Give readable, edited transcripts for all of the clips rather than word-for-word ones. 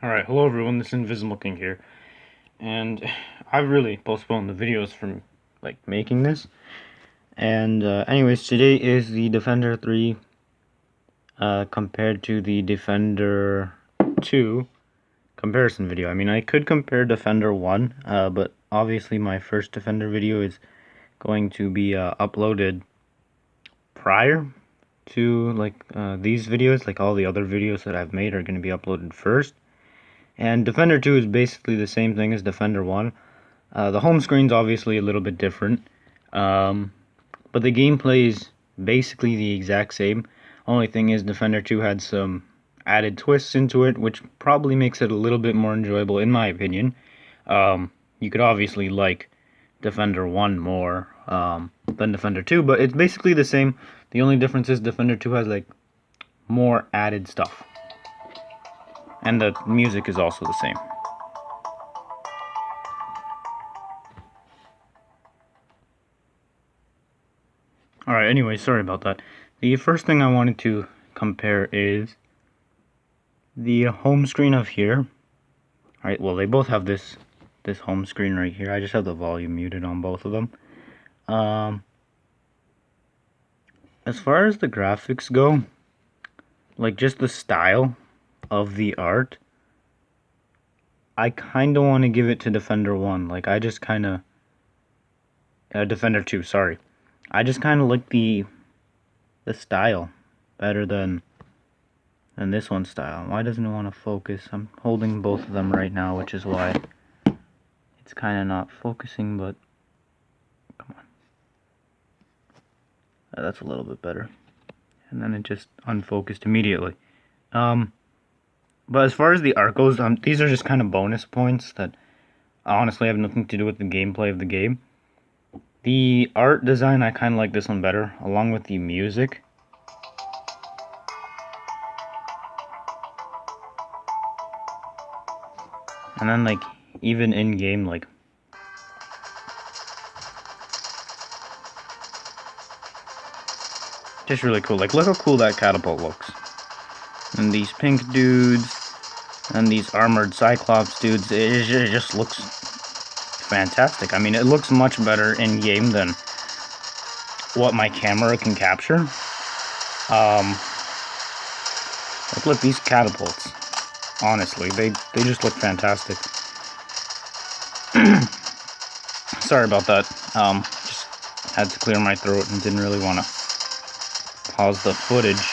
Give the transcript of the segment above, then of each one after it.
Alright, hello everyone, this is Invisible King here, and I've really postponed the videos from, making this, and, anyways, today is the Defender 3, compared to the Defender 2 comparison video. I mean, I could compare Defender 1, but obviously my first Defender video is going to be, uploaded prior to, these videos. All the other videos that I've made are going to be uploaded first. And Defender 2 is basically the same thing as Defender 1. The home screen's obviously a little bit different, but the gameplay is basically the exact same. Only thing is Defender 2 had some added twists into it, which probably makes it a little bit more enjoyable in my opinion. You could obviously like Defender 1 more than Defender 2, but it's basically the same. The only difference is Defender 2 has more added stuff. And the music is also the same. Alright, anyway, sorry about that. The first thing I wanted to compare is the home screen of here. Alright, well, they both have this home screen right here. I just have the volume muted on both of them. As far as the graphics go, just the style of the art, I kind of want to give it to Defender 1. I just kind of... Defender 2, sorry. I just kind of like the style better than this one's style. Why doesn't it want to focus? I'm holding both of them right now, which is why it's kind of not focusing, but come on. That's a little bit better. And then it just unfocused immediately. But as far as the art goes, these are just kind of bonus points that honestly have nothing to do with the gameplay of the game. The art design, I kind of like this one better, along with the music. And then, even in-game, just really cool. Look how cool that catapult looks. And these pink dudes, and these armored Cyclops dudes, it just looks fantastic. I mean, it looks much better in-game than what my camera can capture. Look, these catapults, honestly, they just look fantastic. Sorry about that. Just had to clear my throat and didn't really want to pause the footage.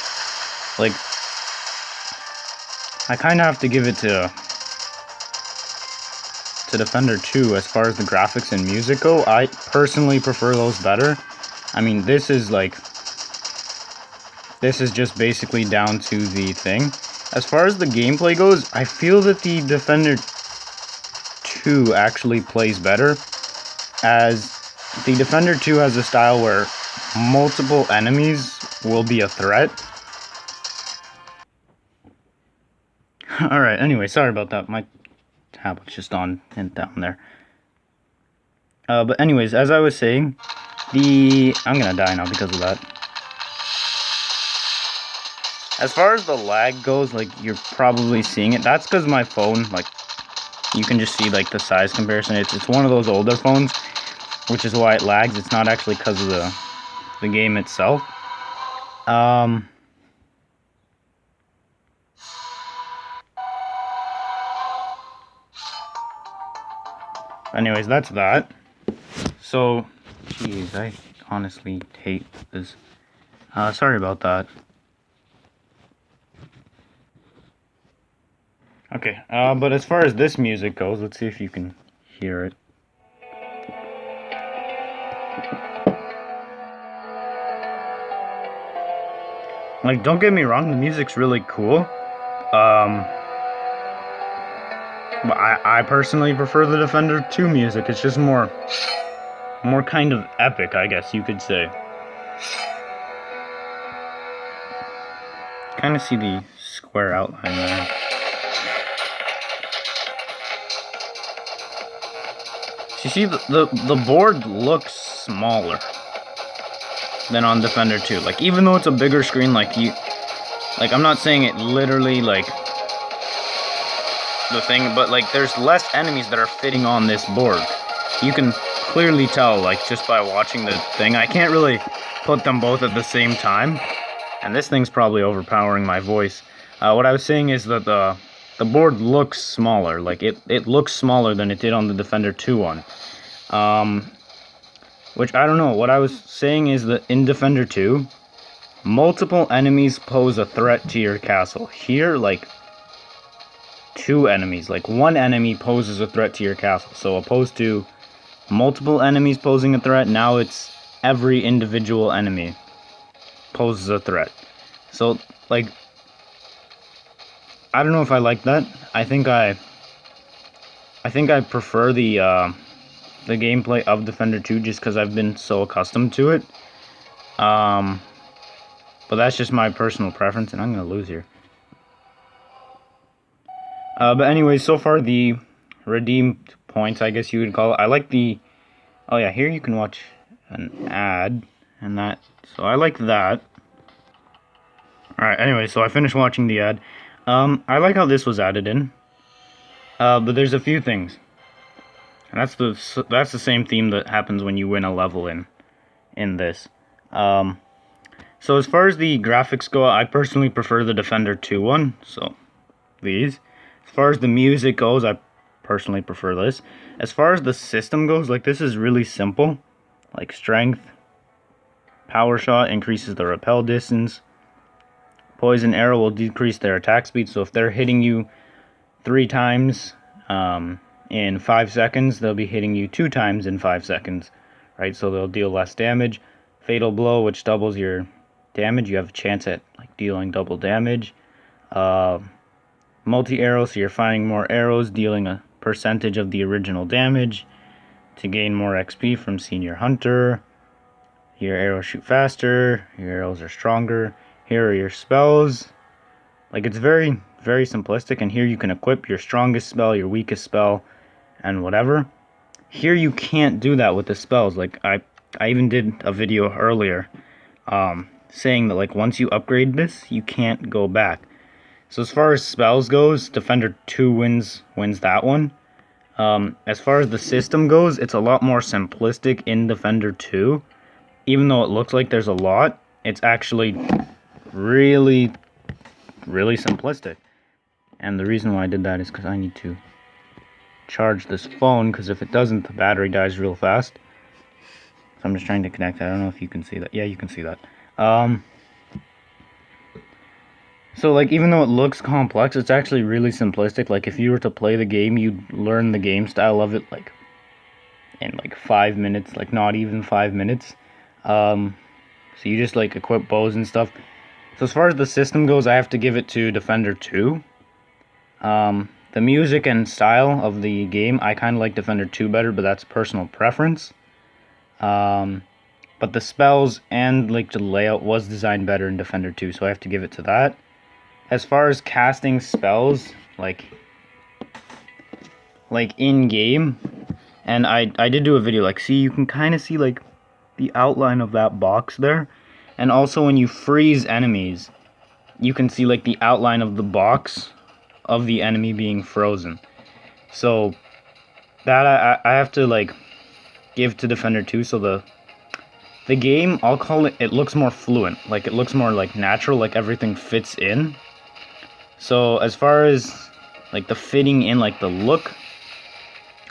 I kind of have to give it to Defender 2 as far as the graphics and music go. I personally prefer those better. I mean, this is just basically down to the thing. As far as the gameplay goes, I feel that the Defender 2 actually plays better, as the Defender 2 has a style where multiple enemies will be a threat. Alright, anyway, sorry about that. My tablet's just on and down there. But anyways, as I was saying, I'm gonna die now because of that. As far as the lag goes, you're probably seeing it. That's because my phone, you can just see, the size comparison. It's one of those older phones, which is why it lags. It's not actually because of the game itself. Anyways, that's that. So, jeez, I honestly hate this. Sorry about that. Okay, but as far as this music goes, let's see if you can hear it. Don't get me wrong, the music's really cool. But I personally prefer the Defender 2 music. It's just more kind of epic, I guess you could say. Kind of see the square outline there. You see, the board looks smaller than on Defender 2. Even though it's a bigger screen, I'm not saying it literally, the thing, but like there's less enemies that are fitting on this board. You can clearly tell, like, just by watching the thing. I can't really put them both at the same time, and this thing's probably overpowering my voice. What I was saying is that the board looks smaller. Like, it looks smaller than it did on the Defender 2 one. Which, I don't know, what I was saying is that in Defender 2, multiple enemies pose a threat to your castle. Here, like, 2 enemies, like, 1 enemy poses a threat to your castle. So, opposed to multiple enemies posing a threat, now it's every individual enemy poses a threat. So, like, I don't know if I like that. I think I prefer the gameplay of Defender 2 just because I've been so accustomed to it. But that's just my personal preference, and I'm gonna lose here. But anyway, so far the redeemed points, I guess you would call it. I like the... Oh yeah, here you can watch an ad, and that... So I like that. Alright, anyway, so I finished watching the ad. I like how this was added in. But there's a few things. And that's the same theme that happens when you win a level in this. So as far as the graphics go, I personally prefer the Defender 2 one. So, these. As far as the music goes, I personally prefer this. As far as the system goes, like, this is really simple. Like, strength, power shot increases the repel distance. Poison arrow will decrease their attack speed. So if they're hitting you 3 times in 5 seconds, they'll be hitting you 2 times in 5 seconds. Right, so they'll deal less damage. Fatal blow, which doubles your damage. You have a chance at, like, dealing double damage. Multi-arrow, so you're firing more arrows, dealing a percentage of the original damage to gain more XP from Senior Hunter. Your arrows shoot faster, your arrows are stronger. Here are your spells. Like, it's very, very simplistic, and here you can equip your strongest spell, your weakest spell, and whatever. Here you can't do that with the spells. Like, I even did a video earlier saying that, like, once you upgrade this, you can't go back. So as far as spells goes, Defender 2 wins that one. As far as the system goes, it's a lot more simplistic in Defender 2. Even though it looks like there's a lot, it's actually really, really simplistic. And the reason why I did that is because I need to charge this phone, because if it doesn't, the battery dies real fast. So I'm just trying to connect it. I don't know if you can see that. Yeah, you can see that. So, like, even though it looks complex, it's actually really simplistic. Like, if you were to play the game, you'd learn the game style of it, like, in, like, 5 minutes. Like, not even 5 minutes. So you just, like, equip bows and stuff. So as far as the system goes, I have to give it to Defender 2. The music and style of the game, I kind of like Defender 2 better, but that's personal preference. But the spells and, like, the layout was designed better in Defender 2, so I have to give it to that. As far as casting spells, like in-game, and I did do a video, like, see, you can kind of see, like, the outline of that box there. And also when you freeze enemies, you can see, like, the outline of the box of the enemy being frozen. So that I have to, like, give to Defender 2. So the game, I'll call it, it looks more fluent. Like, it looks more, like, natural, like everything fits in. So as far as, like, the fitting in, like, the look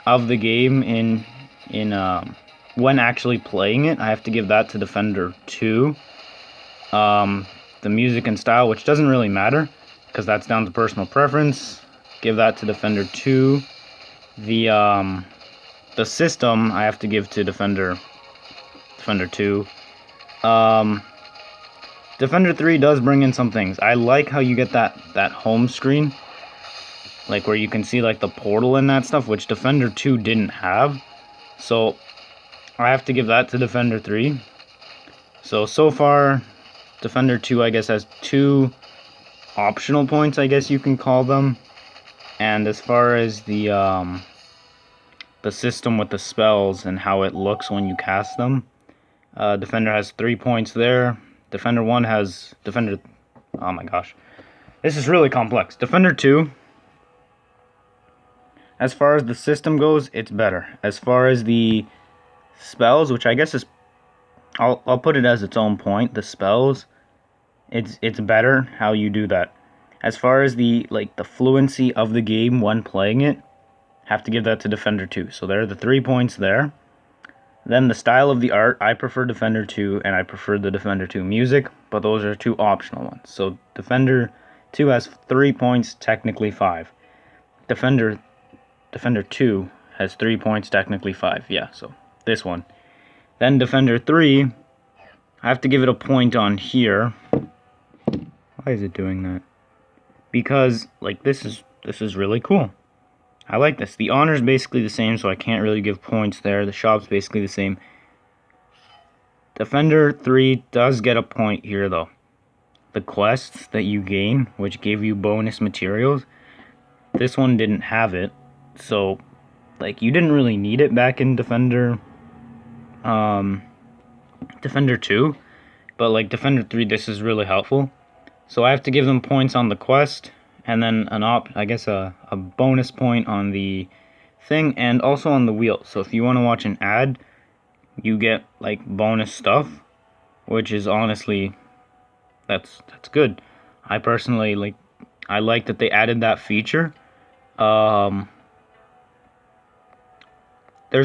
of the game in when actually playing it, I have to give that to Defender 2. The music and style, which doesn't really matter, because that's down to personal preference, give that to Defender 2. The system, I have to give to Defender 2. Defender 3 does bring in some things. I like how you get that home screen, like, where you can see, like, the portal and that stuff, which Defender 2 didn't have. So I have to give that to Defender 3. So far, Defender 2, I guess, has 2 optional points, I guess you can call them. And as far as the system with the spells and how it looks when you cast them, Defender has 3 points there. Defender 1 has... oh my gosh. This is really complex. Defender 2 As far as the system goes, it's better. As far as the spells, which I guess is, I'll put it as its own point. The spells, it's better how you do that. As far as the fluency of the game when playing it, have to give that to Defender 2. So there are the 3 points there. Then the style of the art, I prefer Defender 2, and I prefer the Defender 2 music, but those are 2 optional ones. So Defender 2 has 3 points, technically 5. Defender 2 has 3 points, technically 5. Yeah, so this one. Then Defender 3, I have to give it a point on here. Why is it doing that? Because this is really cool. I like this. The honor is basically the same, so I can't really give points there. The shop's basically the same. Defender 3 does get a point here, though. The quests that you gain, which give you bonus materials, this one didn't have it. So, you didn't really need it back in Defender 2. But, Defender 3, this is really helpful. So I have to give them points on the quest, and then a bonus point on the thing, and also on the wheel. So if you want to watch an ad, you get bonus stuff, which is honestly that's good. I personally I like that they added that feature. There's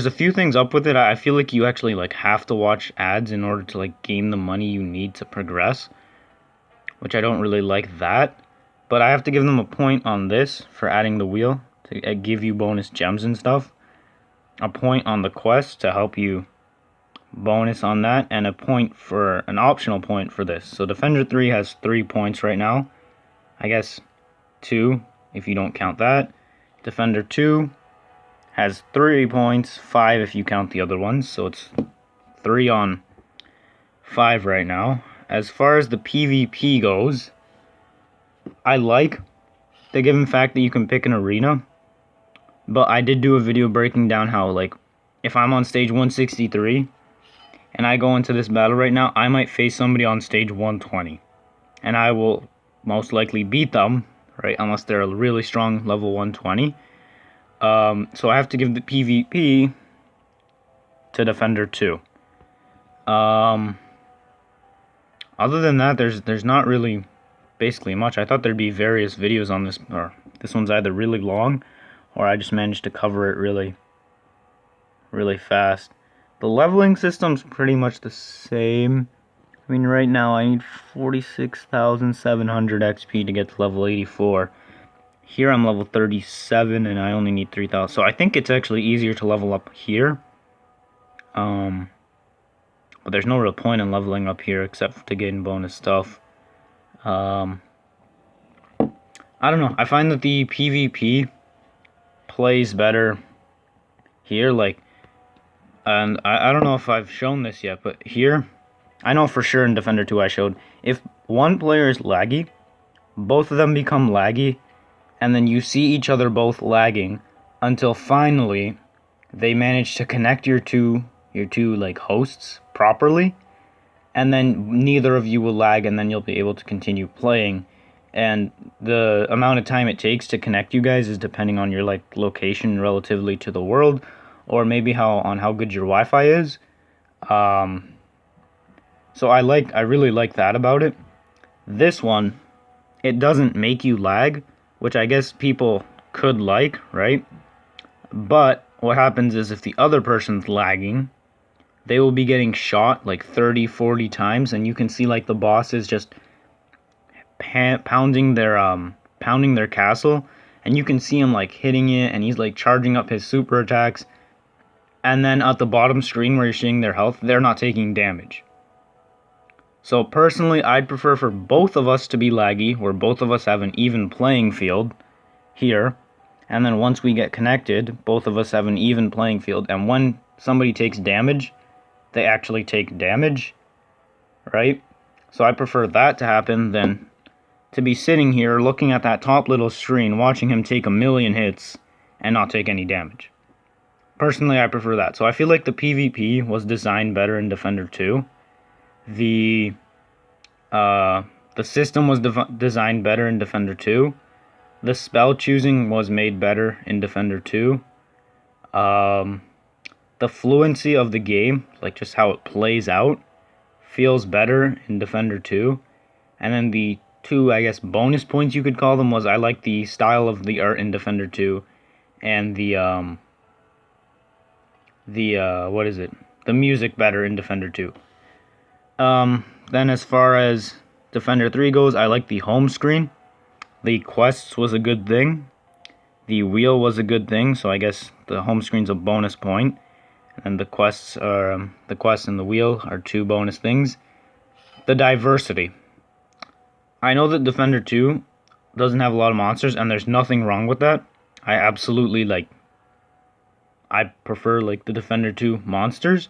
a few things up with it. I feel like you actually have to watch ads in order to gain the money you need to progress, which I don't really like that. But I have to give them a point on this for adding the wheel to give you bonus gems and stuff. A point on the quest to help you bonus on that, and a point for an optional point for this. So Defender 3 has 3 points right now. I guess 2 if you don't count that. Defender 2 has 3 points, 5 if you count the other ones. So it's 3 on 5 right now. As far as the PvP goes, I like the given fact that you can pick an arena, but I did do a video breaking down how, if I'm on stage 163, and I go into this battle right now, I might face somebody on stage 120, and I will most likely beat them, right, unless they're a really strong level 120, so I have to give the PvP to Defender 2. Other than that, there's not really basically much. I thought there'd be various videos on this, or this one's either really long, or I just managed to cover it really fast. The leveling system's pretty much the same. I mean, right now I need 46,700 XP to get to level 84. Here I'm level 37 and I only need 3,000. So I think it's actually easier to level up here. But there's no real point in leveling up here except to gain bonus stuff. I don't know. I find that the PvP plays better here. And I don't know if I've shown this yet, but here, I know for sure in Defender 2 I showed, if one player is laggy, both of them become laggy, and then you see each other both lagging until finally they manage to connect your two hosts properly, and then neither of you will lag, and then you'll be able to continue playing. And the amount of time it takes to connect you guys is depending on your location relatively to the world, or maybe how good your Wi-Fi is. So I really like that about it. This one, it doesn't make you lag, which I guess people could like, right? But what happens is if the other person's lagging, they will be getting shot 30, 40 times, and you can see the bosses just pounding their castle, and you can see him hitting it, and he's charging up his super attacks, and then at the bottom screen where you're seeing their health, they're not taking damage. So personally, I'd prefer for both of us to be laggy, where both of us have an even playing field here, and then once we get connected, both of us have an even playing field, and when somebody takes damage, they actually take damage, right? So I prefer that to happen than to be sitting here looking at that top little screen, watching him take a million hits and not take any damage. Personally, I prefer that. So I feel like the PvP was designed better in Defender 2. The system was designed better in Defender 2. The spell choosing was made better in Defender 2. The fluency of the game, like just how it plays out, feels better in Defender 2. And then the two, I guess, bonus points you could call them was I like the style of the art in Defender 2 and the what is it? The music better in Defender 2. Then as far as Defender 3 goes, I like the home screen. The quests was a good thing. The wheel was a good thing, so I guess the home screen's a bonus point. And the quests and the wheel are two bonus things. The diversity. I know that Defender 2 doesn't have a lot of monsters, and there's nothing wrong with that. I absolutely I prefer the Defender 2 monsters,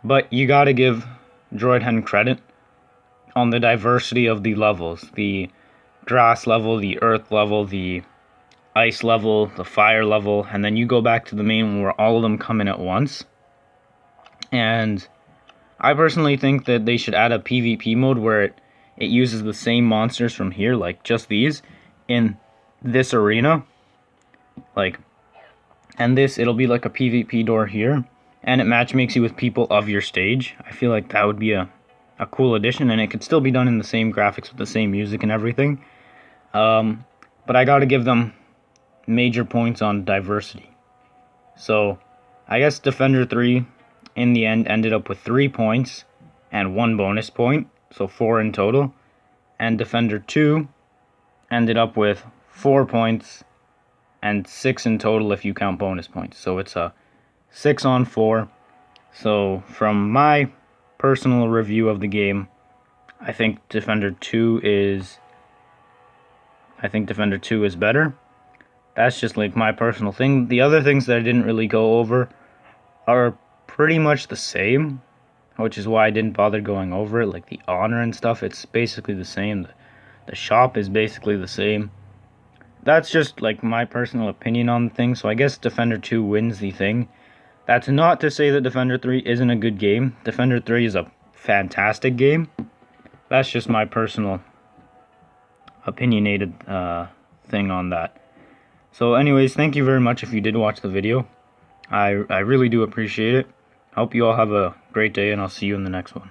but you gotta give Droidhen credit on the diversity of the levels. The grass level, the earth level, the ice level, the fire level, and then you go back to the main one where all of them come in at once. And I personally think that they should add a PvP mode where it uses the same monsters from here, like just these, in this arena. And it'll be like a PvP door here, and it matchmakes you with people of your stage. I feel like that would be a cool addition, and it could still be done in the same graphics with the same music and everything. But I gotta give them major points on diversity. So I guess Defender 3 in the end ended up with 3 points and 1 bonus point, so 4 in total. And Defender 2 ended up with 4 points and 6 in total if you count bonus points. So it's a 6 on 4. So from my personal review of the game, I think Defender 2 is better. That's just my personal thing. The other things that I didn't really go over are pretty much the same, which is why I didn't bother going over it. Like the honor and stuff, it's basically the same. The shop is basically the same. That's just my personal opinion on the thing. So I guess Defender 2 wins the thing. That's not to say that Defender 3 isn't a good game. Defender 3 is a fantastic game. That's just my personal opinionated thing on that. So anyways, thank you very much if you did watch the video. I really do appreciate it. I hope you all have a great day, and I'll see you in the next one.